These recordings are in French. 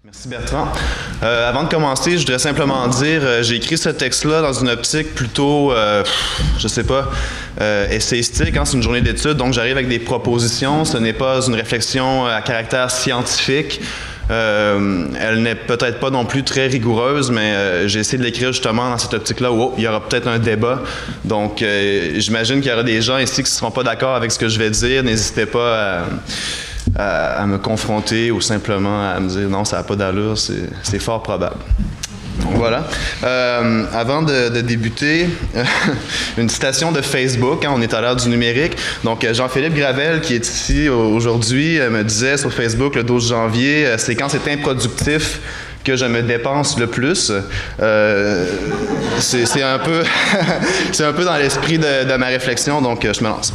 Merci Bertrand. Avant de commencer, je voudrais simplement dire, j'ai écrit ce texte-là dans une optique plutôt, je sais pas, essayistique, hein, c'est une journée d'études, donc j'arrive avec des propositions, ce n'est pas une réflexion à caractère scientifique. Elle n'est peut-être pas non plus très rigoureuse, mais j'ai essayé de l'écrire justement dans cette optique-là où il y aura peut-être un débat. Donc, j'imagine qu'il y aura des gens ici qui ne seront pas d'accord avec ce que je vais dire. N'hésitez pas à me confronter ou simplement à me dire non, ça n'a pas d'allure, c'est fort probable. Donc, voilà. Avant de débuter, une citation de Facebook, hein, on est à l'heure du numérique. Donc, Jean-Philippe Gravel, qui est ici aujourd'hui, me disait sur Facebook le 12 janvier, c'est quand c'est improductif que je me dépense le plus. C'est un peu, c'est un peu dans l'esprit de ma réflexion, donc je me lance.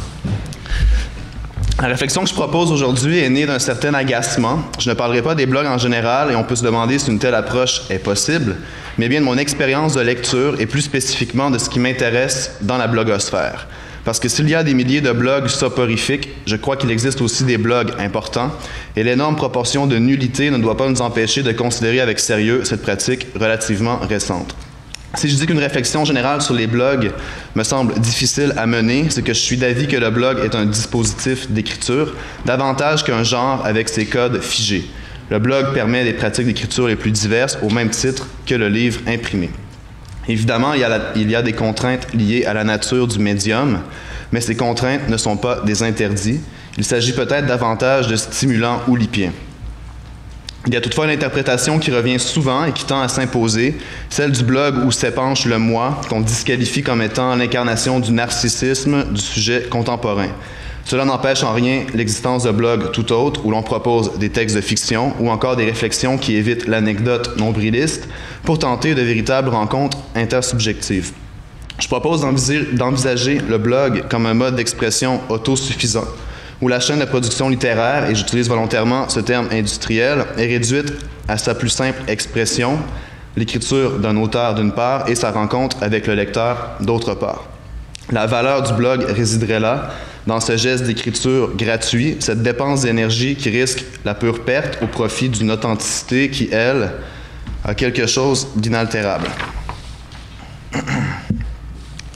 La réflexion que je propose aujourd'hui est née d'un certain agacement. Je ne parlerai pas des blogs en général et on peut se demander si une telle approche est possible, mais bien de mon expérience de lecture et plus spécifiquement de ce qui m'intéresse dans la blogosphère. Parce que s'il y a des milliers de blogs soporifiques, je crois qu'il existe aussi des blogs importants et l'énorme proportion de nullité ne doit pas nous empêcher de considérer avec sérieux cette pratique relativement récente. Si je dis qu'une réflexion générale sur les blogs me semble difficile à mener, c'est que je suis d'avis que le blog est un dispositif d'écriture, davantage qu'un genre avec ses codes figés. Le blog permet des pratiques d'écriture les plus diverses au même titre que le livre imprimé. Évidemment, il y a des contraintes liées à la nature du médium, mais ces contraintes ne sont pas des interdits. Il s'agit peut-être davantage de stimulants oulipiens. Il y a toutefois une interprétation qui revient souvent et qui tend à s'imposer, celle du blog où s'épanche le moi, qu'on disqualifie comme étant l'incarnation du narcissisme du sujet contemporain. Cela n'empêche en rien l'existence de blogs tout autres où l'on propose des textes de fiction ou encore des réflexions qui évitent l'anecdote nombriliste pour tenter de véritables rencontres intersubjectives. Je propose d'envisager le blog comme un mode d'expression autosuffisant, où la chaîne de production littéraire, et j'utilise volontairement ce terme industriel, est réduite à sa plus simple expression, l'écriture d'un auteur d'une part et sa rencontre avec le lecteur d'autre part. La valeur du blog résiderait là, dans ce geste d'écriture gratuit, cette dépense d'énergie qui risque la pure perte au profit d'une authenticité qui, elle, a quelque chose d'inaltérable.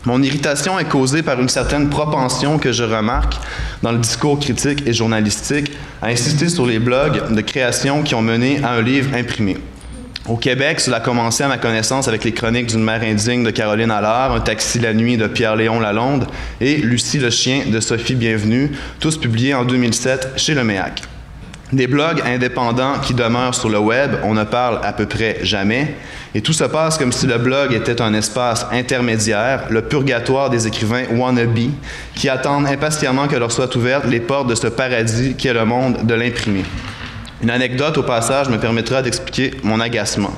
Mon irritation est causée par une certaine propension que je remarque dans le discours critique et journalistique à insister sur les blogs de création qui ont mené à un livre imprimé. Au Québec, cela a commencé à ma connaissance avec les chroniques d'une mère indigne de Caroline Allard, Un taxi la nuit de Pierre-Léon Lalonde et Lucie le chien de Sophie Bienvenue, tous publiés en 2007 chez Le Méac. Des blogs indépendants qui demeurent sur le web, on ne parle à peu près jamais, et tout se passe comme si le blog était un espace intermédiaire, le purgatoire des écrivains wannabe, qui attendent impatiemment que leur soient ouvertes les portes de ce paradis qu'est le monde de l'imprimé. Une anecdote au passage me permettra d'expliquer mon agacement.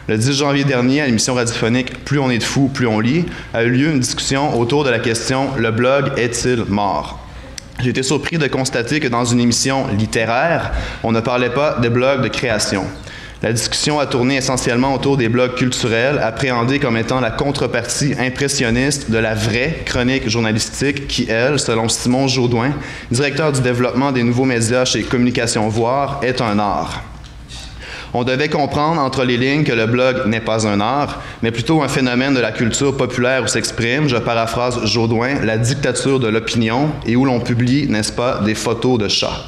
Le 10 janvier dernier, à l'émission radiophonique « Plus on est de fous, plus on lit », a eu lieu une discussion autour de la question « Le blog est-il mort ?» J'ai été surpris de constater que dans une émission littéraire, on ne parlait pas de blogs de création. La discussion a tourné essentiellement autour des blogs culturels, appréhendés comme étant la contrepartie impressionniste de la vraie chronique journalistique qui, elle, selon Simon Jourdouin, directeur du développement des nouveaux médias chez Communication Voir, est un art. On devait comprendre entre les lignes que le blog n'est pas un art, mais plutôt un phénomène de la culture populaire où s'exprime, je paraphrase Jourdouin, la dictature de l'opinion et où l'on publie, n'est-ce pas, des photos de chats.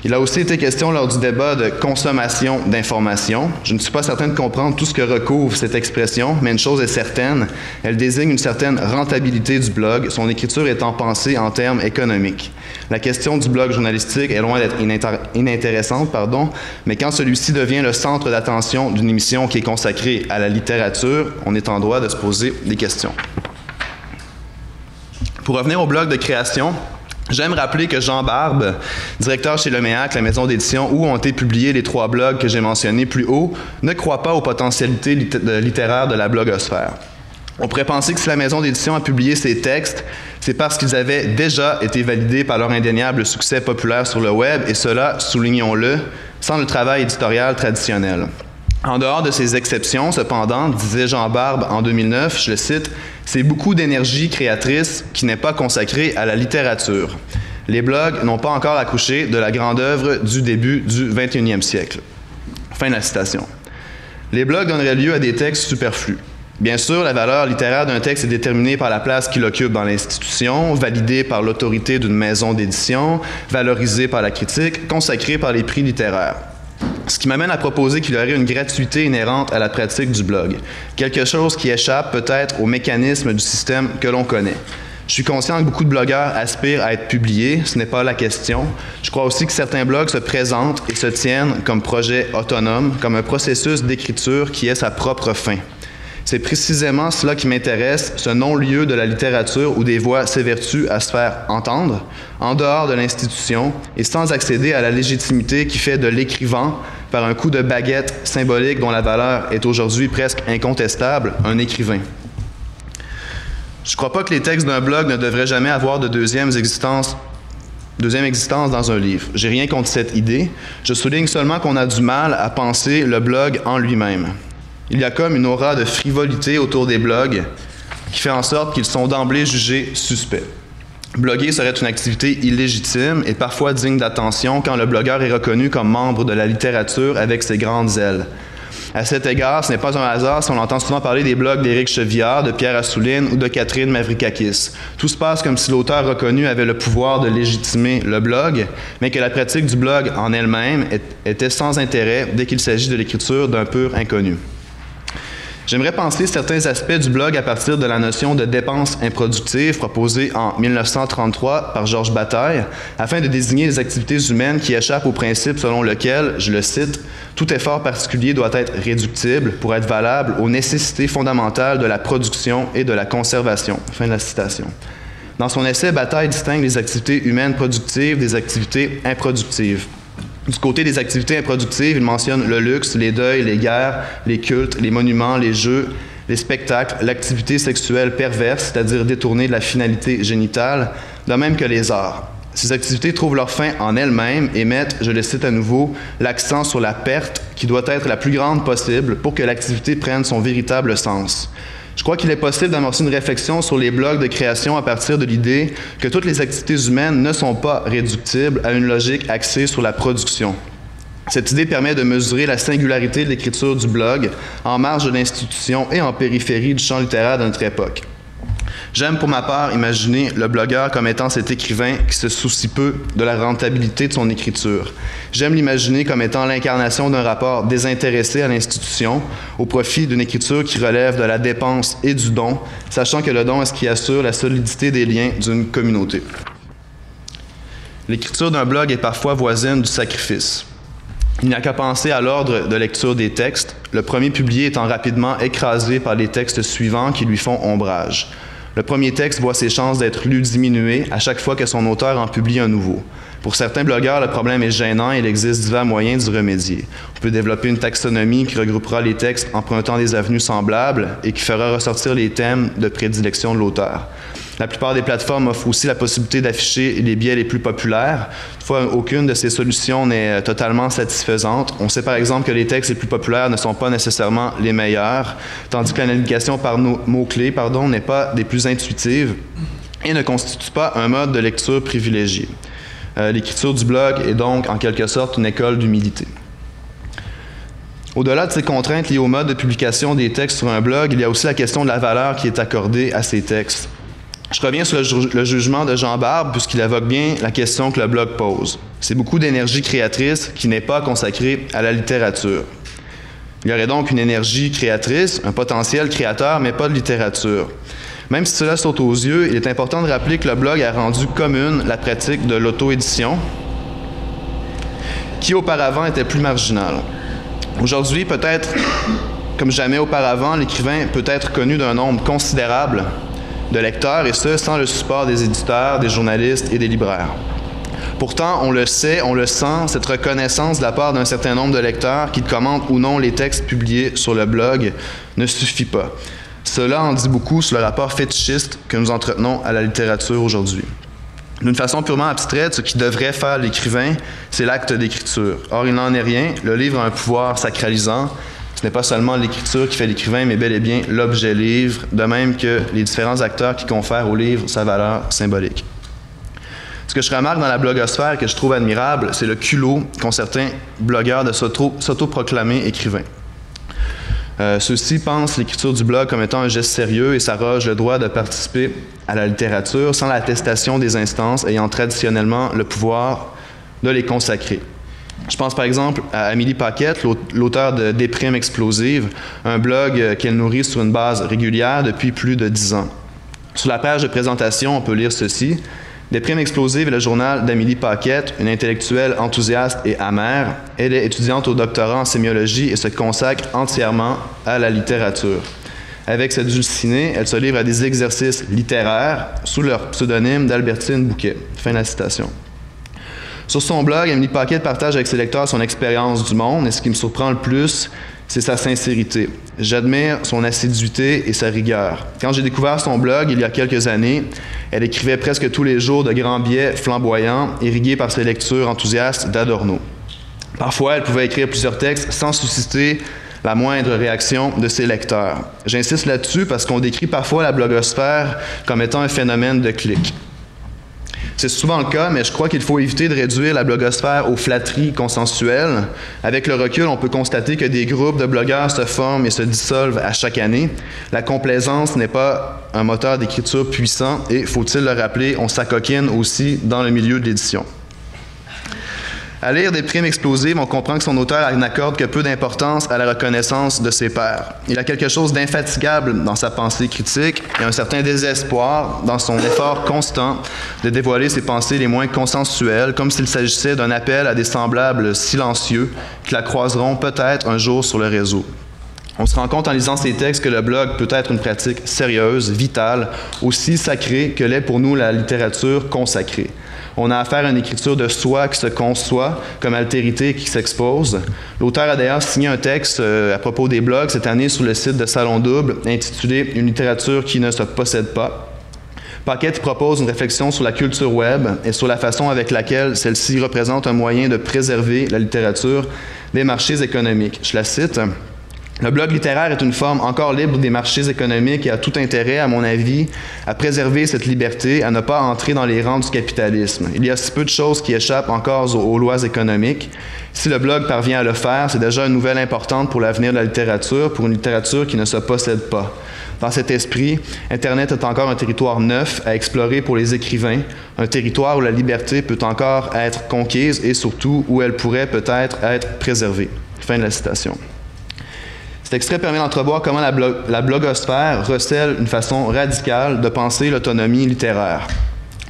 Il a aussi été question lors du débat de consommation d'informations. Je ne suis pas certain de comprendre tout ce que recouvre cette expression, mais une chose est certaine, elle désigne une certaine rentabilité du blog, son écriture étant pensée en termes économiques. La question du blog journalistique est loin d'être inintéressante, mais quand celui-ci devient le centre d'attention d'une émission qui est consacrée à la littérature, on est en droit de se poser des questions. Pour revenir au blog de création, j'aime rappeler que Jean Barbe, directeur chez Le Méac, la maison d'édition où ont été publiés les 3 blogs que j'ai mentionnés plus haut, ne croit pas aux potentialités littéraires de la blogosphère. On pourrait penser que si la maison d'édition a publié ces textes, c'est parce qu'ils avaient déjà été validés par leur indéniable succès populaire sur le web, et cela, soulignons-le, sans le travail éditorial traditionnel. En dehors de ces exceptions, cependant, disait Jean Barbe en 2009, je le cite, « C'est beaucoup d'énergie créatrice qui n'est pas consacrée à la littérature. Les blogs n'ont pas encore accouché de la grande œuvre du début du 21e siècle. » Fin de la citation. Les blogs donneraient lieu à des textes superflus. Bien sûr, la valeur littéraire d'un texte est déterminée par la place qu'il occupe dans l'institution, validée par l'autorité d'une maison d'édition, valorisée par la critique, consacrée par les prix littéraires. Ce qui m'amène à proposer qu'il y aurait une gratuité inhérente à la pratique du blog, quelque chose qui échappe peut-être au mécanisme du système que l'on connaît. Je suis conscient que beaucoup de blogueurs aspirent à être publiés, ce n'est pas la question. Je crois aussi que certains blogs se présentent et se tiennent comme projet autonome, comme un processus d'écriture qui est sa propre fin. C'est précisément cela qui m'intéresse, ce non-lieu de la littérature où des voix s'évertuent à se faire entendre, en dehors de l'institution et sans accéder à la légitimité qui fait de l'écrivain, par un coup de baguette symbolique dont la valeur est aujourd'hui presque incontestable, un écrivain. Je ne crois pas que les textes d'un blog ne devraient jamais avoir de deuxième existence dans un livre. J'ai rien contre cette idée. Je souligne seulement qu'on a du mal à penser le blog en lui-même. Il y a comme une aura de frivolité autour des blogs qui fait en sorte qu'ils sont d'emblée jugés suspects. Bloguer serait une activité illégitime et parfois digne d'attention quand le blogueur est reconnu comme membre de la littérature avec ses grandes ailes. À cet égard, ce n'est pas un hasard si on entend souvent parler des blogs d'Éric Chevillard, de Pierre Assouline ou de Catherine Mavrikakis. Tout se passe comme si l'auteur reconnu avait le pouvoir de légitimer le blog, mais que la pratique du blog en elle-même était sans intérêt dès qu'il s'agit de l'écriture d'un pur inconnu. J'aimerais penser certains aspects du blog à partir de la notion de dépense improductive proposée en 1933 par Georges Bataille, afin de désigner les activités humaines qui échappent au principe selon lequel, je le cite, « Tout effort particulier doit être réductible pour être valable aux nécessités fondamentales de la production et de la conservation. » Fin de la citation. Dans son essai, Bataille distingue les activités humaines productives des activités improductives. Du côté des activités improductives, il mentionne le luxe, les deuils, les guerres, les cultes, les monuments, les jeux, les spectacles, l'activité sexuelle perverse, c'est-à-dire détournée de la finalité génitale, de même que les arts. Ces activités trouvent leur fin en elles-mêmes et mettent, je le cite à nouveau, l'accent sur la perte qui doit être la plus grande possible pour que l'activité prenne son véritable sens. Je crois qu'il est possible d'amorcer une réflexion sur les blogs de création à partir de l'idée que toutes les activités humaines ne sont pas réductibles à une logique axée sur la production. Cette idée permet de mesurer la singularité de l'écriture du blog en marge de l'institution et en périphérie du champ littéraire de notre époque. J'aime pour ma part imaginer le blogueur comme étant cet écrivain qui se soucie peu de la rentabilité de son écriture. J'aime l'imaginer comme étant l'incarnation d'un rapport désintéressé à l'institution au profit d'une écriture qui relève de la dépense et du don, sachant que le don est ce qui assure la solidité des liens d'une communauté. L'écriture d'un blog est parfois voisine du sacrifice. Il n'y a qu'à penser à l'ordre de lecture des textes, le premier publié étant rapidement écrasé par les textes suivants qui lui font ombrage. Le premier texte voit ses chances d'être lu diminuer à chaque fois que son auteur en publie un nouveau. Pour certains blogueurs, le problème est gênant et il existe divers moyens d'y remédier. On peut développer une taxonomie qui regroupera les textes empruntant des avenues semblables et qui fera ressortir les thèmes de prédilection de l'auteur. La plupart des plateformes offrent aussi la possibilité d'afficher les biais les plus populaires. Toutefois, aucune de ces solutions n'est totalement satisfaisante. On sait par exemple que les textes les plus populaires ne sont pas nécessairement les meilleurs, tandis que la navigation par mots-clés, n'est pas des plus intuitives et ne constitue pas un mode de lecture privilégié. L'écriture du blog est donc en quelque sorte une école d'humilité. Au-delà de ces contraintes liées au mode de publication des textes sur un blog, il y a aussi la question de la valeur qui est accordée à ces textes. Je reviens sur le jugement de Jean Barbe, puisqu'il évoque bien la question que le blog pose. C'est beaucoup d'énergie créatrice qui n'est pas consacrée à la littérature. Il y aurait donc une énergie créatrice, un potentiel créateur, mais pas de littérature. Même si cela saute aux yeux, il est important de rappeler que le blog a rendu commune la pratique de l'auto-édition, qui auparavant était plus marginale. Aujourd'hui, peut-être comme jamais auparavant, l'écrivain peut être connu d'un nombre considérable de lecteurs, et ce, sans le support des éditeurs, des journalistes et des libraires. Pourtant, on le sait, on le sent, cette reconnaissance de la part d'un certain nombre de lecteurs, qu'ils commentent ou non les textes publiés sur le blog, ne suffit pas. Cela en dit beaucoup sur le rapport fétichiste que nous entretenons à la littérature aujourd'hui. D'une façon purement abstraite, ce qui devrait faire l'écrivain, c'est l'acte d'écriture. Or, il n'en est rien. Le livre a un pouvoir sacralisant. Ce n'est pas seulement l'écriture qui fait l'écrivain, mais bel et bien l'objet livre, de même que les différents acteurs qui confèrent au livre sa valeur symbolique. Ce que je remarque dans la blogosphère que je trouve admirable, c'est le culot qu'ont certains blogueurs de s'autoproclamer écrivains. Ceux-ci pensent l'écriture du blog comme étant un geste sérieux et s'arrogent le droit de participer à la littérature sans l'attestation des instances ayant traditionnellement le pouvoir de les consacrer. Je pense par exemple à Amélie Paquette, l'auteure de Déprime explosive, un blog qu'elle nourrit sur une base régulière depuis plus de 10 ans. Sur la page de présentation, on peut lire ceci. Déprime explosive est le journal d'Amélie Paquette, une intellectuelle enthousiaste et amère. Elle est étudiante au doctorat en sémiologie et se consacre entièrement à la littérature. Avec cette dulcinée, elle se livre à des exercices littéraires sous leur pseudonyme d'Albertine Bouquet. Fin de la citation. Sur son blog, Amélie Paquette partage avec ses lecteurs son expérience du monde et ce qui me surprend le plus, c'est sa sincérité. J'admire son assiduité et sa rigueur. Quand j'ai découvert son blog il y a quelques années, elle écrivait presque tous les jours de grands billets flamboyants, irrigués par ses lectures enthousiastes d'Adorno. Parfois, elle pouvait écrire plusieurs textes sans susciter la moindre réaction de ses lecteurs. J'insiste là-dessus parce qu'on décrit parfois la blogosphère comme étant un phénomène de clics. C'est souvent le cas, mais je crois qu'il faut éviter de réduire la blogosphère aux flatteries consensuelles. Avec le recul, on peut constater que des groupes de blogueurs se forment et se dissolvent à chaque année. La complaisance n'est pas un moteur d'écriture puissant et, faut-il le rappeler, on s'acoquine aussi dans le milieu de l'édition. À lire Déprime explosive, on comprend que son auteur n'accorde que peu d'importance à la reconnaissance de ses pairs. Il a quelque chose d'infatigable dans sa pensée critique et un certain désespoir dans son effort constant de dévoiler ses pensées les moins consensuelles, comme s'il s'agissait d'un appel à des semblables silencieux qui la croiseront peut-être un jour sur le réseau. On se rend compte en lisant ces textes que le blog peut être une pratique sérieuse, vitale, aussi sacrée que l'est pour nous la littérature consacrée. On a affaire à une écriture de soi qui se conçoit comme altérité qui s'expose. L'auteur a d'ailleurs signé un texte à propos des blogs cette année sur le site de Salon Double intitulé « Une littérature qui ne se possède pas ». Paquette propose une réflexion sur la culture web et sur la façon avec laquelle celle-ci représente un moyen de préserver la littérature des marchés économiques. Je la cite. Le blog littéraire est une forme encore libre des marchés économiques et a tout intérêt, à mon avis, à préserver cette liberté, à ne pas entrer dans les rangs du capitalisme. Il y a si peu de choses qui échappent encore aux lois économiques. Si le blog parvient à le faire, c'est déjà une nouvelle importante pour l'avenir de la littérature, pour une littérature qui ne se possède pas. Dans cet esprit, Internet est encore un territoire neuf à explorer pour les écrivains, un territoire où la liberté peut encore être conquise et surtout où elle pourrait peut-être être préservée. Fin de la citation. Cet extrait permet d'entrevoir comment la blogosphère recèle une façon radicale de penser l'autonomie littéraire.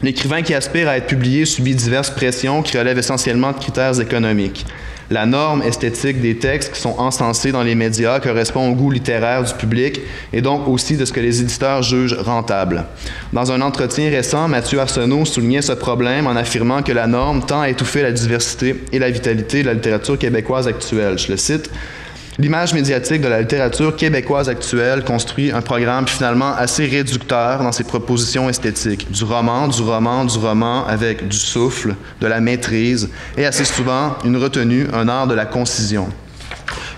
L'écrivain qui aspire à être publié subit diverses pressions qui relèvent essentiellement de critères économiques. La norme esthétique des textes qui sont encensés dans les médias correspond au goût littéraire du public et donc aussi de ce que les éditeurs jugent rentable. Dans un entretien récent, Mathieu Arsenault soulignait ce problème en affirmant que la norme tend à étouffer la diversité et la vitalité de la littérature québécoise actuelle. Je le cite. L'image médiatique de la littérature québécoise actuelle construit un programme finalement assez réducteur dans ses propositions esthétiques. Du roman, avec du souffle, de la maîtrise et assez souvent une retenue, un art de la concision.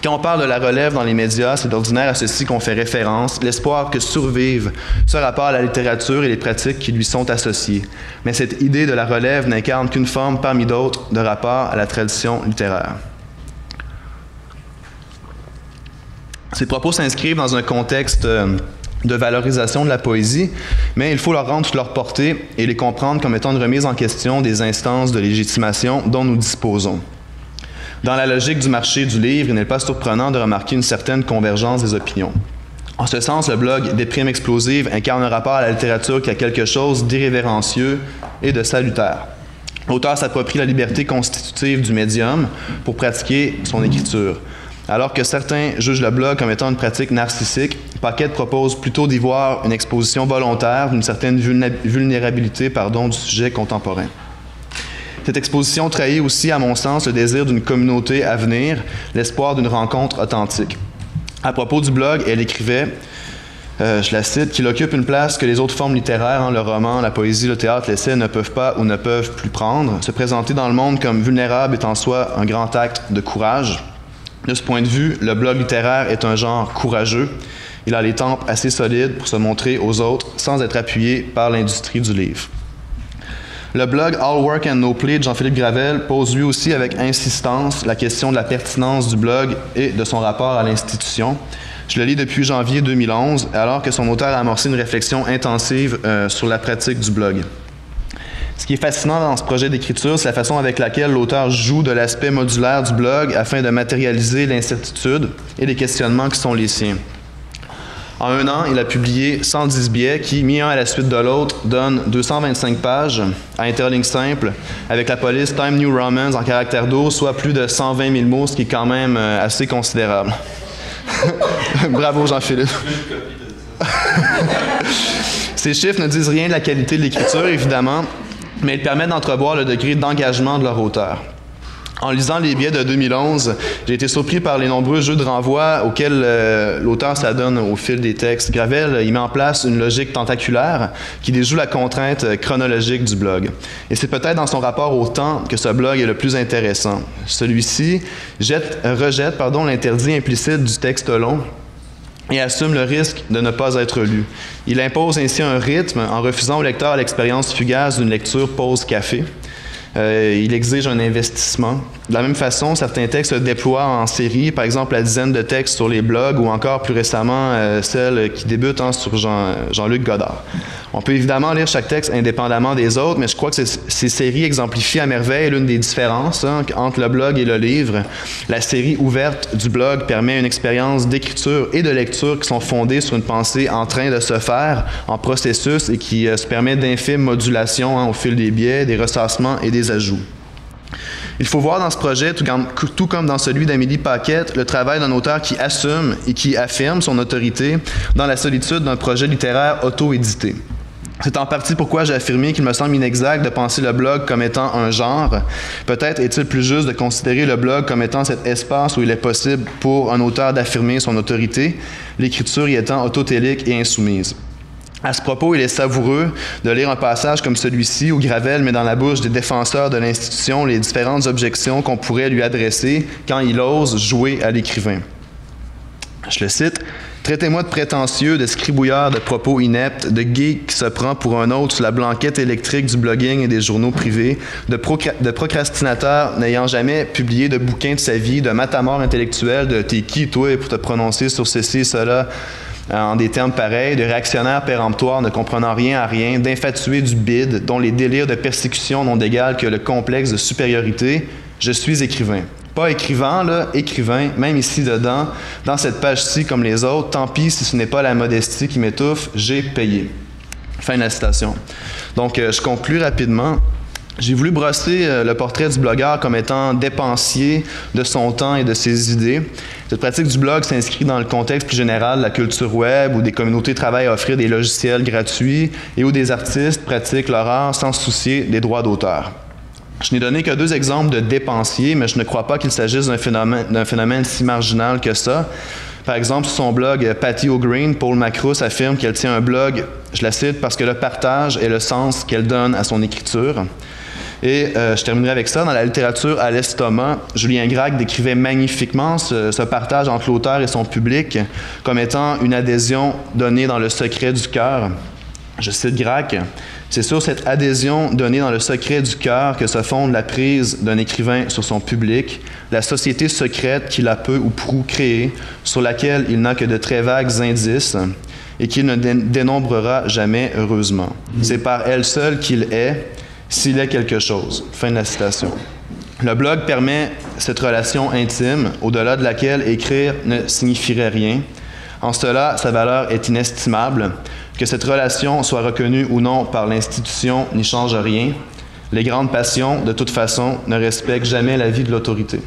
Quand on parle de la relève dans les médias, c'est d'ordinaire à ceci qu'on fait référence, l'espoir que survive ce rapport à la littérature et les pratiques qui lui sont associées. Mais cette idée de la relève n'incarne qu'une forme parmi d'autres de rapport à la tradition littéraire. Ces propos s'inscrivent dans un contexte de valorisation de la poésie, mais il faut leur rendre toute leur portée et les comprendre comme étant une remise en question des instances de légitimation dont nous disposons. Dans la logique du marché du livre, il n'est pas surprenant de remarquer une certaine convergence des opinions. En ce sens, le blog Déprime explosive incarne un rapport à la littérature qui a quelque chose d'irrévérencieux et de salutaire. L'auteur s'approprie la liberté constitutive du médium pour pratiquer son écriture. Alors que certains jugent le blog comme étant une pratique narcissique, Paquette propose plutôt d'y voir une exposition volontaire d'une certaine vulnérabilité du sujet contemporain. Cette exposition trahit aussi, à mon sens, le désir d'une communauté à venir, l'espoir d'une rencontre authentique. À propos du blog, elle écrivait, je la cite, qu'il occupe une place que les autres formes littéraires, le roman, la poésie, le théâtre, l'essai ne peuvent pas ou ne peuvent plus prendre. Se présenter dans le monde comme vulnérable est en soi un grand acte de courage. De ce point de vue, le blog littéraire est un genre courageux. Il a les tempes assez solides pour se montrer aux autres sans être appuyé par l'industrie du livre. Le blog All Work and No Play de Jean-Philippe Gravel pose lui aussi avec insistance la question de la pertinence du blog et de son rapport à l'institution. Je le lis depuis janvier 2011, alors que son auteur a amorcé une réflexion intensive sur la pratique du blog. Ce qui est fascinant dans ce projet d'écriture, c'est la façon avec laquelle l'auteur joue de l'aspect modulaire du blog afin de matérialiser l'incertitude et les questionnements qui sont les siens. En un an, il a publié 110 biais qui, mis un à la suite de l'autre, donnent 225 pages à interligne simple avec la police Time New Roman en caractère 12, soit plus de 120 000 mots, ce qui est quand même assez considérable. Bravo Jean-Philippe. Ces chiffres ne disent rien de la qualité de l'écriture, évidemment, mais ils permettent d'entrevoir le degré d'engagement de leur auteur. En lisant les biais de 2011, j'ai été surpris par les nombreux jeux de renvoi auxquels l'auteur s'adonne au fil des textes. Gravel, il met en place une logique tentaculaire qui déjoue la contrainte chronologique du blog. Et c'est peut-être dans son rapport au temps que ce blog est le plus intéressant. Celui-ci rejette l'interdit implicite du texte long et assume le risque de ne pas être lu. Il impose ainsi un rythme en refusant au lecteur l'expérience fugace d'une lecture pause-café. Il exige un investissement. De la même façon, certains textes se déploient en série, par exemple la dizaine de textes sur les blogs ou encore plus récemment celle qui débute sur Jean-Luc Godard. On peut évidemment lire chaque texte indépendamment des autres, mais je crois que ces séries exemplifient à merveille l'une des différences entre le blog et le livre. La série ouverte du blog permet une expérience d'écriture et de lecture qui sont fondées sur une pensée en train de se faire, en processus, et qui se permet d'infimes modulations au fil des biais, des ressassements et des ajouts. Il faut voir dans ce projet, tout comme dans celui d'Amélie Paquette, le travail d'un auteur qui assume et qui affirme son autorité dans la solitude d'un projet littéraire auto-édité. C'est en partie pourquoi j'ai affirmé qu'il me semble inexact de penser le blog comme étant un genre. Peut-être est-il plus juste de considérer le blog comme étant cet espace où il est possible pour un auteur d'affirmer son autorité, l'écriture y étant autotélique et insoumise. À ce propos, il est savoureux de lire un passage comme celui-ci où Gravel met dans la bouche des défenseurs de l'institution les différentes objections qu'on pourrait lui adresser quand il ose jouer à l'écrivain. Je le cite. « Traitez-moi de prétentieux, de scribouilleur, de propos ineptes, de geek qui se prend pour un autre sur la blanquette électrique du blogging et des journaux privés, de procrastinateur n'ayant jamais publié de bouquin de sa vie, de matamore intellectuel, de « t'es qui toi pour te prononcer sur ceci et cela », en des termes pareils, de réactionnaires péremptoires ne comprenant rien à rien, d'infatués du bide, dont les délires de persécution n'ont d'égal que le complexe de supériorité, je suis écrivain. Pas écrivain, là, écrivain, même ici dedans, dans cette page-ci comme les autres, tant pis si ce n'est pas la modestie qui m'étouffe, j'ai payé. » Fin de la citation. Donc, je conclus rapidement. J'ai voulu brosser le portrait du blogueur comme étant dépensier de son temps et de ses idées. Cette pratique du blog s'inscrit dans le contexte plus général de la culture web, où des communautés travaillent à offrir des logiciels gratuits et où des artistes pratiquent leur art sans se soucier des droits d'auteur. Je n'ai donné que 2 exemples de dépensiers, mais je ne crois pas qu'il s'agisse d'un phénomène si marginal que ça. Par exemple, sur son blog Patty O'Green, Paul Macrous affirme qu'elle tient un blog, je la cite, parce que le partage est le sens qu'elle donne à son écriture. Et je terminerai avec ça. Dans la littérature à l'estomac, Julien Gracq décrivait magnifiquement ce partage entre l'auteur et son public comme étant une adhésion donnée dans le secret du cœur. Je cite Gracq. « C'est sur cette adhésion donnée dans le secret du cœur que se fonde la prise d'un écrivain sur son public, la société secrète qu'il a peu ou prou créée, sur laquelle il n'a que de très vagues indices et qu'il ne dénombrera jamais heureusement. C'est par elle seule qu'il est, s'il est quelque chose. » Fin de la citation. Le blog permet cette relation intime, au-delà de laquelle écrire ne signifierait rien. En cela, sa valeur est inestimable. Que cette relation soit reconnue ou non par l'institution n'y change rien. Les grandes passions, de toute façon, ne respectent jamais la vie de l'autorité.